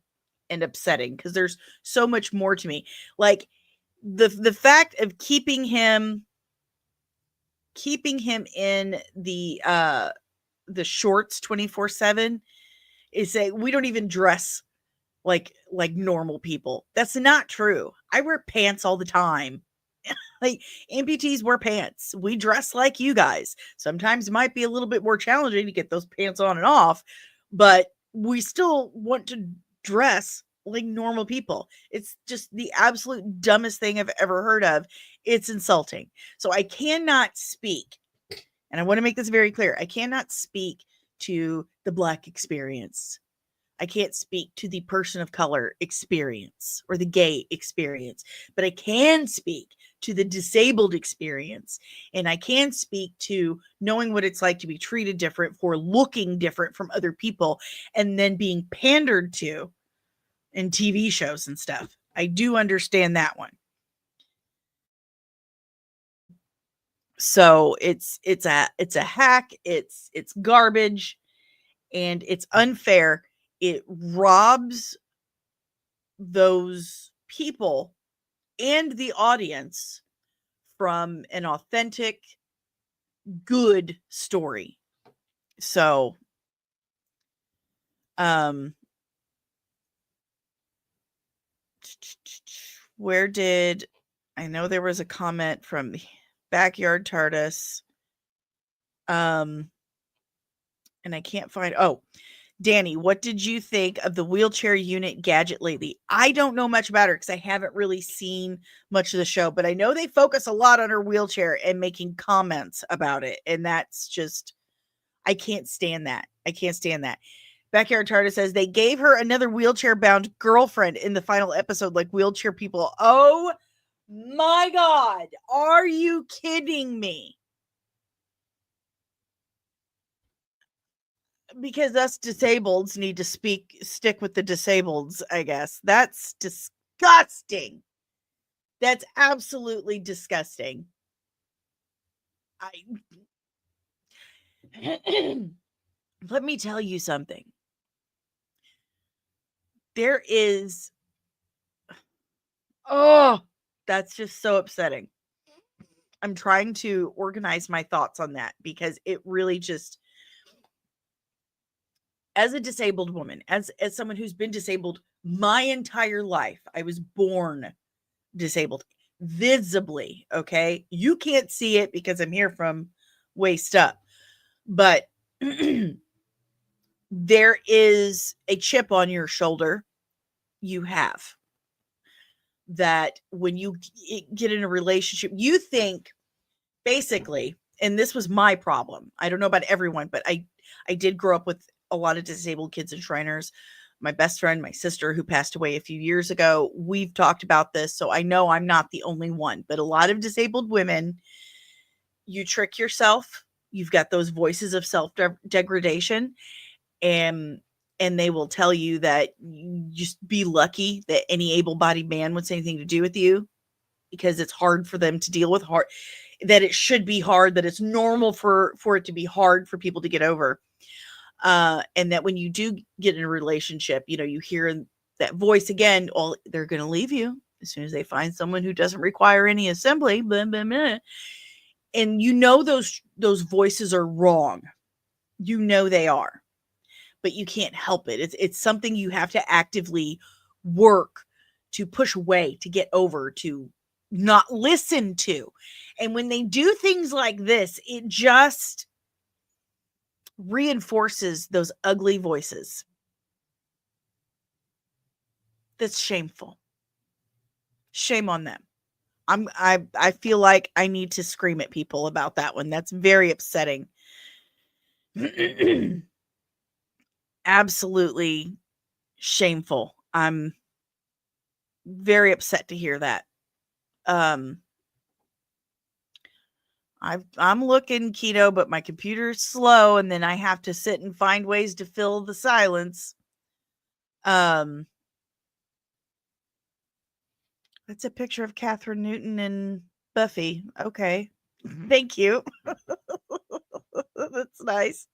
and upsetting because there's so much more to me. Like, the fact of keeping him in the shorts 24/7 is that we don't even dress like normal people. That's not true. I wear pants all the time. Like, amputees wear pants. We dress like you guys. Sometimes it might be a little bit more challenging to get those pants on and off, but we still want to dress like normal people. It's just the absolute dumbest thing I've ever heard of. It's insulting. So I cannot speak, and I want to make this very clear. I cannot speak to the Black experience. I can't speak to the person of color experience or the gay experience, but I can speak to the disabled experience. And I can speak to knowing what it's like to be treated different for looking different from other people and then being pandered to in TV shows and stuff. I do understand that one. So it's a hack, it's garbage, and it's unfair. It robs those people and the audience from an authentic, good story. So, where did I know there was a comment from Backyard TARDIS? And I can't find. Oh, Danny, what did you think of the wheelchair unit gadget lately? I don't know much about her because I haven't really seen much of the show, but I know they focus a lot on her wheelchair and making comments about it. And that's just, I can't stand that. I can't stand that. Backyard Tarta says they gave her another wheelchair bound girlfriend in the final episode, like wheelchair people. Oh my God. Are you kidding me? Because us disableds need to stick with the disableds, I guess. That's disgusting. That's absolutely disgusting. Let me tell you something. There is, that's just so upsetting. I'm trying to organize my thoughts on that because it really just, as a disabled woman, as someone who's been disabled my entire life, I was born disabled visibly. Okay. You can't see it because I'm here from waist up, but there is a chip on your shoulder you have that when you get in a relationship, you think basically, and this was my problem. I don't know about everyone, but I did grow up with a lot of disabled kids and Shriners. My best friend, my sister, who passed away a few years ago, we've talked about this. So I know I'm not the only one, but a lot of disabled women, you trick yourself. You've got those voices of self-degradation, and they will tell you that you just be lucky that any able-bodied man wants anything to do with you because it's hard for them to deal with, that it should be hard, that it's normal for it to be hard for people to get over. And that when you do get in a relationship, you hear that voice again, they're going to leave you as soon as they find someone who doesn't require any assembly, blah, blah, blah. And those voices are wrong. They are, but you can't help it. It's something you have to actively work to push away, to get over, to not listen to. And when they do things like this, it just reinforces those ugly voices. That's shameful. Shame on them. I feel like I need to scream at people about that one. That's very upsetting. Absolutely shameful. I'm very upset to hear that. I'm looking, Keto, but my computer's slow, and then I have to sit and find ways to fill the silence. That's a picture of Catherine Newton and Buffy. Okay. Thank you. That's nice.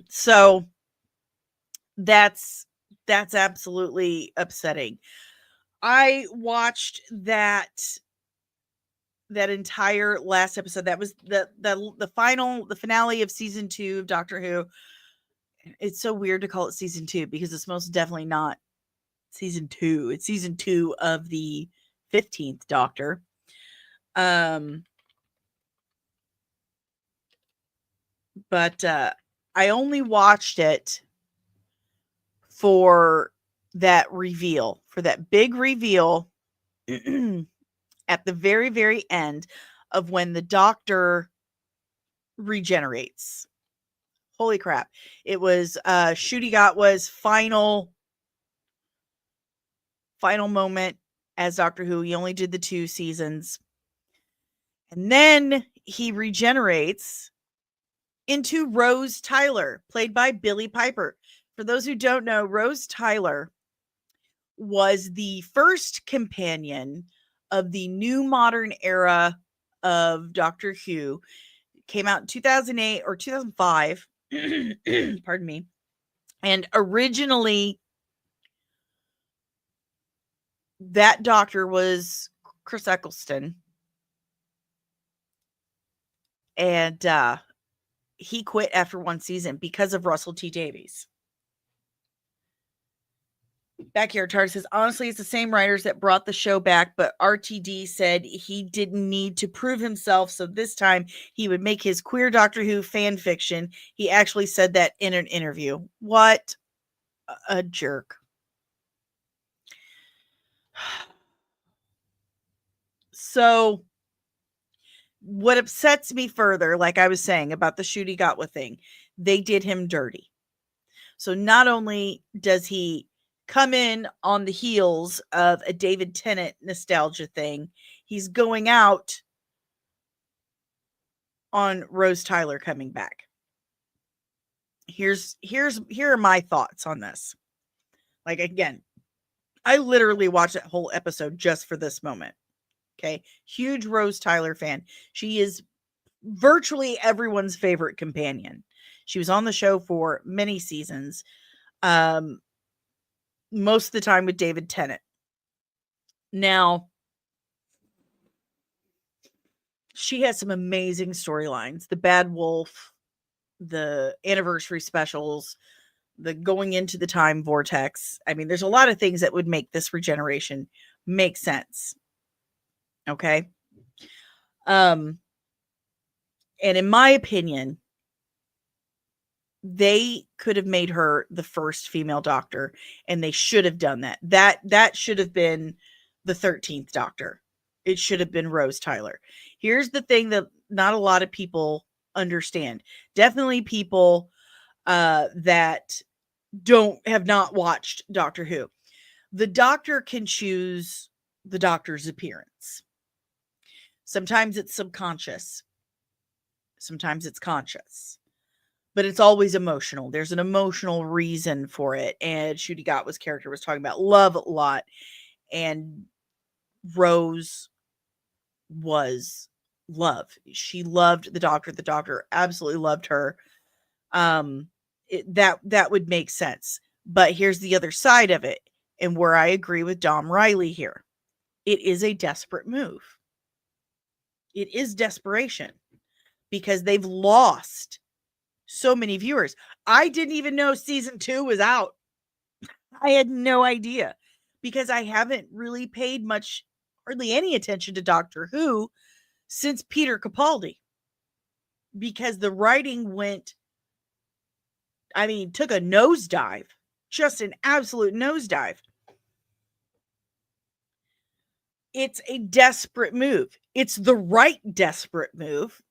So that's absolutely upsetting. I watched that entire last episode. That was the finale of season 2 of Doctor Who. It's so weird to call it season 2 because it's most definitely not season 2. It's season 2 of the 15th Doctor. But I only watched it for that reveal, for that big reveal at the very, very end of when the Doctor regenerates. Holy crap. It was Ncuti Gatwa's final moment as Doctor Who. He only did the 2 seasons. And then he regenerates into Rose Tyler, played by Billie Piper. For those who don't know, Rose Tyler was the first companion of the new modern era of Doctor Who. It came out in 2008 or 2005. Pardon me. And originally, that Doctor was Chris Eccleston. And he quit after 1 season because of Russell T Davies. Backyard Tart says, honestly, it's the same writers that brought the show back, but RTD said he didn't need to prove himself, so this time he would make his queer Doctor Who fan fiction. He actually said that in an interview. What a jerk. So, what upsets me further, like I was saying about the Ncuti Gatwa thing, they did him dirty. So not only does he come in on the heels of a David Tennant nostalgia thing, he's going out on Rose Tyler coming back. Here are my thoughts on this. Like, again, I literally watched that whole episode just for this moment. Okay. Huge Rose Tyler fan. She is virtually everyone's favorite companion. She was on the show for many seasons. Most of the time with David Tennant. Now, she has some amazing storylines. The Bad Wolf, the anniversary specials, the going into the time vortex. I mean, there's a lot of things that would make this regeneration make sense. Okay. And in my opinion, they could have made her the first female Doctor, and they should have done that. That should have been the 13th Doctor. It should have been Rose Tyler. Here's the thing that not a lot of people understand. Definitely people that have not watched Doctor Who. The Doctor can choose the Doctor's appearance. Sometimes it's subconscious. Sometimes it's conscious. But it's always emotional. There's an emotional reason for it. And Ncuti Gatwa's character was talking about love a lot. And Rose was love. She loved the Doctor. The Doctor absolutely loved her. That would make sense. But here's the other side of it. And where I agree with Dom Riley here. It is a desperate move. It is desperation. Because they've lost so many viewers. I didn't even know season 2 was out. I had no idea because I haven't really paid hardly any attention to Doctor Who since Peter Capaldi. Because the writing took a nosedive. Just an absolute nosedive. It's a desperate move. It's the right desperate move.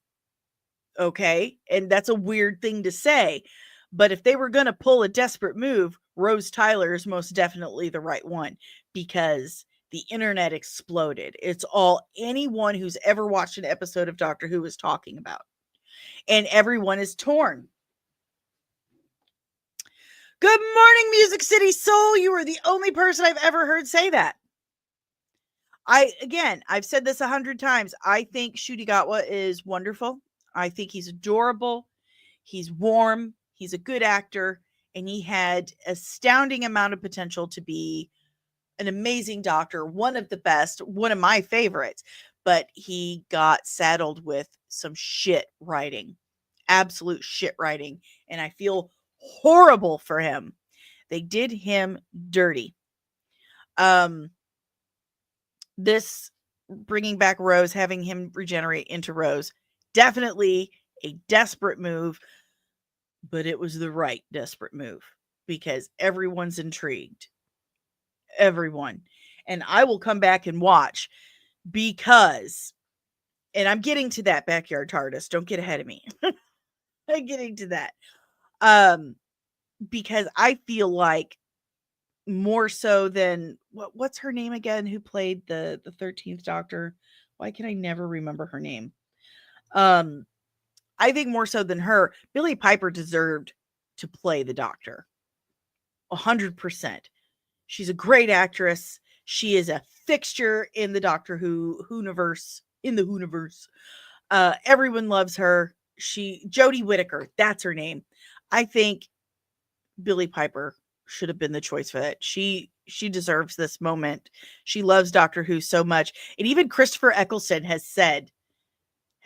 Okay. And that's a weird thing to say. But if they were going to pull a desperate move, Rose Tyler is most definitely the right one because the internet exploded. It's all anyone who's ever watched an episode of Doctor Who is talking about. And everyone is torn. Good morning, Music City Soul. You are the only person I've ever heard say that. I've said this 100 times. I think Ncuti Gatwa is wonderful. I think he's adorable. He's warm. He's a good actor. And he had astounding amount of potential to be an amazing Doctor. One of the best. One of my favorites. But he got saddled with some shit writing. Absolute shit writing. And I feel horrible for him. They did him dirty. This bringing back Rose, having him regenerate into Rose. Definitely a desperate move, but it was the right desperate move because everyone's intrigued. Everyone. And I will come back and watch because, and I'm getting to that, Backyard TARDIS. Don't get ahead of me. I'm getting to that. Because I feel like more so than, what's her name again? Who played the 13th Doctor? Why can I never remember her name? I think more so than her, Billie Piper deserved to play the Doctor. 100%. She's a great actress. She is a fixture in the Doctor Who WHONIVERSE. In the WHONIVERSE. Everyone loves her. Jodie Whittaker, that's her name. I think Billie Piper should have been the choice for that. She deserves this moment. She loves Doctor Who so much. And even Christopher Eccleston has said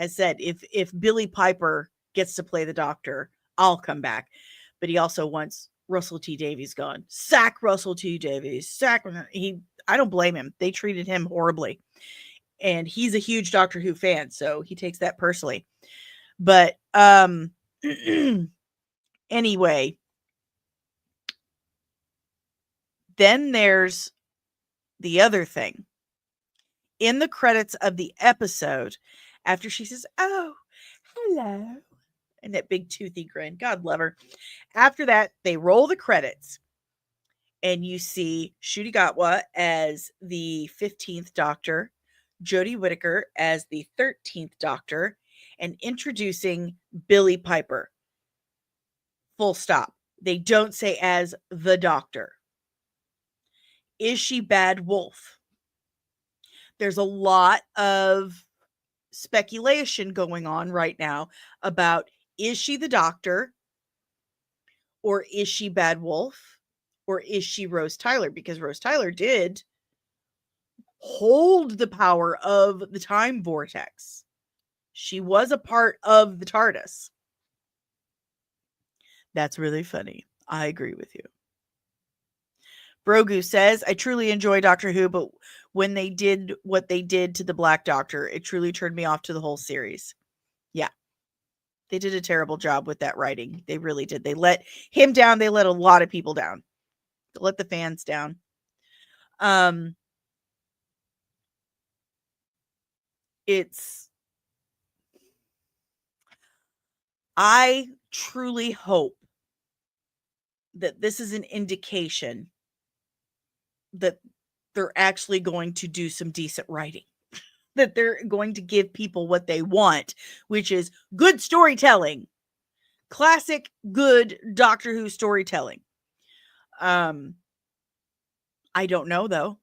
if Billie Piper gets to play the Doctor, I'll come back. But he also wants Russell T Davies gone. Sack Russell T Davies. Sack I don't blame him. They treated him horribly. And he's a huge Doctor Who fan, so he takes that personally. But anyway, then there's the other thing. In the credits of the episode, after she says, "Oh, hello," and that big toothy grin, God love her. After that, they roll the credits, and you see Ncuti Gatwa as the 15th Doctor, Jodie Whittaker as the 13th Doctor, and introducing Billie Piper. Full stop. They don't say as the Doctor. Is she Bad Wolf? There's a lot of speculation going on right now about, is she the Doctor, or is she Bad Wolf, or is she Rose Tyler? Because Rose Tyler did hold the power of the time vortex. She was a part of the TARDIS. That's really funny. I agree with you. Brogu says, I truly enjoy Doctor Who, but when they did what they did to the Black Doctor, it truly turned me off to the whole series. Yeah. They did a terrible job with that writing. They really did. They let him down. They let a lot of people down. They let the fans down. I truly hope that this is an indication that they're actually going to do some decent writing, that they're going to give people what they want, which is good storytelling, classic good Doctor Who storytelling. I don't know though.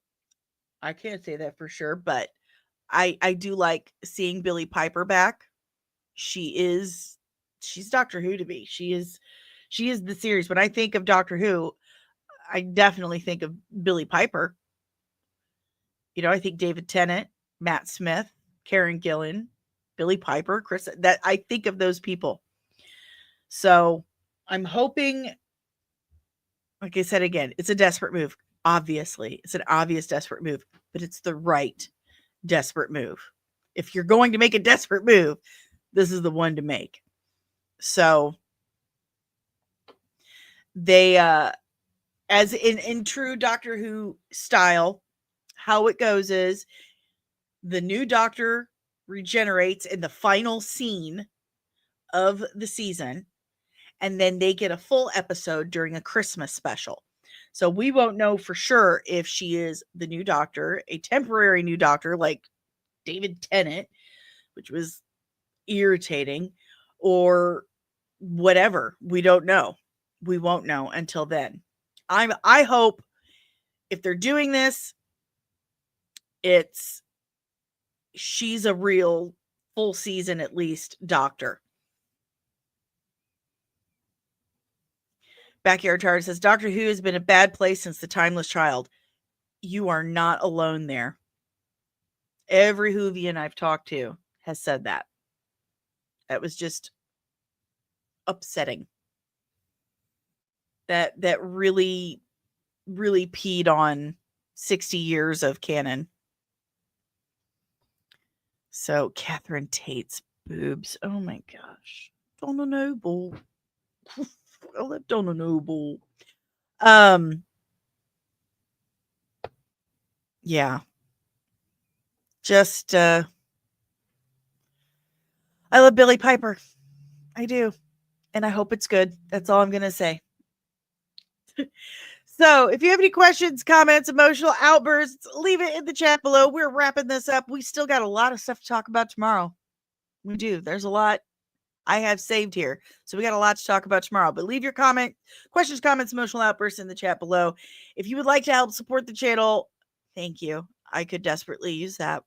I can't say that for sure, but I do like seeing Billie Piper back. She's Doctor Who to me. She is the series. When I think of Doctor Who, I definitely think of Billie Piper. You know, I think David Tennant, Matt Smith, Karen Gillan, Billie Piper, Chris, that I think of those people. So I'm hoping, like I said again, it's a desperate move. Obviously, it's an obvious desperate move, but it's the right desperate move. If you're going to make a desperate move, this is the one to make. So they, as in true Doctor Who style, how it goes is the new Doctor regenerates in the final scene of the season, and then they get a full episode during a Christmas special. So we won't know for sure if she is the new Doctor, a temporary new Doctor like David Tennant, which was irritating, or whatever. We don't know. We won't know until then. I hope if they're doing this, she's a real full season at least Doctor. Backyard Tard says, Doctor Who has been a bad place since The Timeless Child. You are not alone there. Every Whovian I've talked to has said that. That was just upsetting. That really, really peed on 60 years of canon. So Catherine Tate's boobs. Oh my gosh. Donna Noble. I love Donna Noble. Yeah. Just I love Billie Piper. I do. And I hope it's good. That's all I'm gonna say. So if you have any questions, comments, emotional outbursts, leave it in the chat below. We're wrapping this up. We still got a lot of stuff to talk about tomorrow. We do. There's a lot I have saved here. So we got a lot to talk about tomorrow. But leave your questions, comments, emotional outbursts in the chat below. If you would like to help support the channel, thank you. I could desperately use that.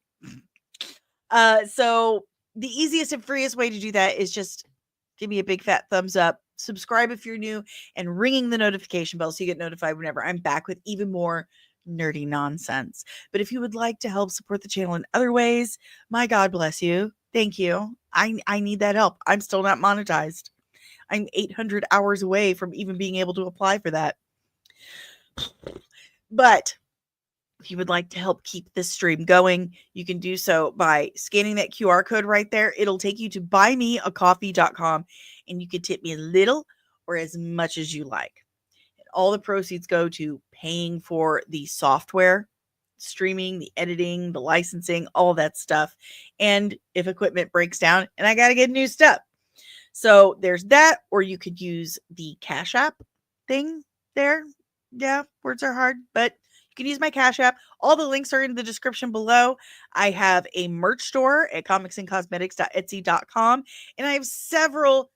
So the easiest and freest way to do that is just give me a big fat thumbs up. Subscribe if you're new, and ringing the notification bell so you get notified whenever I'm back with even more nerdy nonsense. But if you would like to help support the channel in other ways, my God bless you. Thank you. I need that help. I'm still not monetized. I'm 800 hours away from even being able to apply for that. But if you would like to help keep this stream going, you can do so by scanning that QR code right there. It'll take you to buymeacoffee.com, and you can tip me a little or as much as you like. And all the proceeds go to paying for the software, streaming, the editing, the licensing, all that stuff. And if equipment breaks down and I got to get new stuff. So there's that, or you could use the Cash App thing there. Yeah, words are hard, but you can use my Cash App. All the links are in the description below. I have a merch store at comicsandcosmetics.etsy.com, and I have several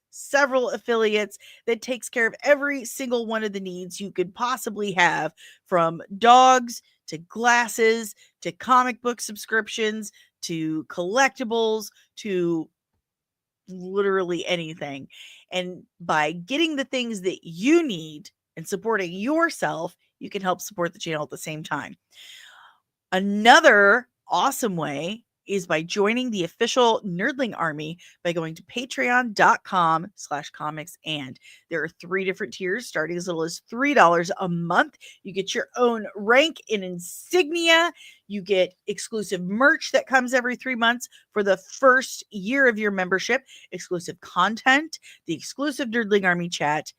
affiliates that takes care of every single one of the needs you could possibly have, from dogs to glasses to comic book subscriptions to collectibles to literally anything. And by getting the things that you need and supporting yourself, you can help support the channel at the same time. Another awesome way is by joining the official Nerdling Army by going to patreon.com/comics. And there are 3 different tiers starting as little as $3 a month. You get your own rank and insignia. You get exclusive merch that comes every 3 months for the first year of your membership, exclusive content, the exclusive Nerdling Army chat,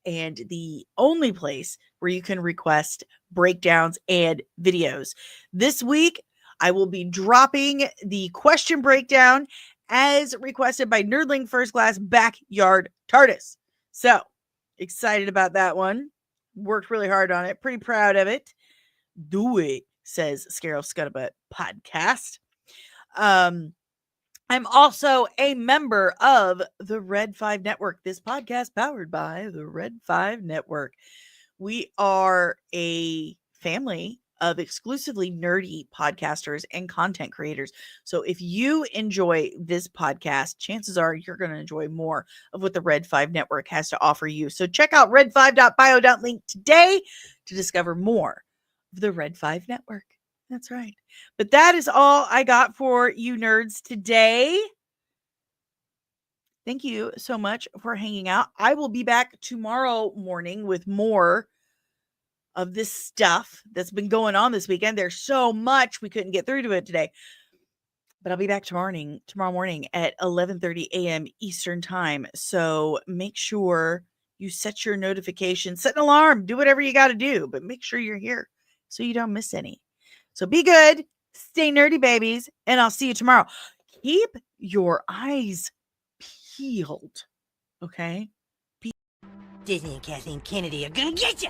and the only place where you can request breakdowns and videos. This week, I will be dropping the question breakdown as requested by Nerdling First Class Backyard TARDIS. So, excited about that one. Worked really hard on it. Pretty proud of it. Do it, says Scarrow Scuttabutt Podcast. I'm also a member of the Red 5 Network. This podcast powered by the Red 5 Network. We are a family of exclusively nerdy podcasters and content creators. So if you enjoy this podcast, chances are you're going to enjoy more of what the Red 5 Network has to offer you. So check out red5.bio.link today to discover more of the Red 5 Network. That's right. But that is all I got for you nerds today. Thank you so much for hanging out. I will be back tomorrow morning with more of this stuff that's been going on this weekend. There's so much we couldn't get through to it today. But I'll be back tomorrow morning at 11:30 a.m. Eastern time. So make sure you set your notifications, set an alarm, do whatever you got to do, but make sure you're here so you don't miss any. So be good, stay nerdy, babies, and I'll see you tomorrow. Keep your eyes peeled, okay? Disney and Kathleen Kennedy are gonna get you!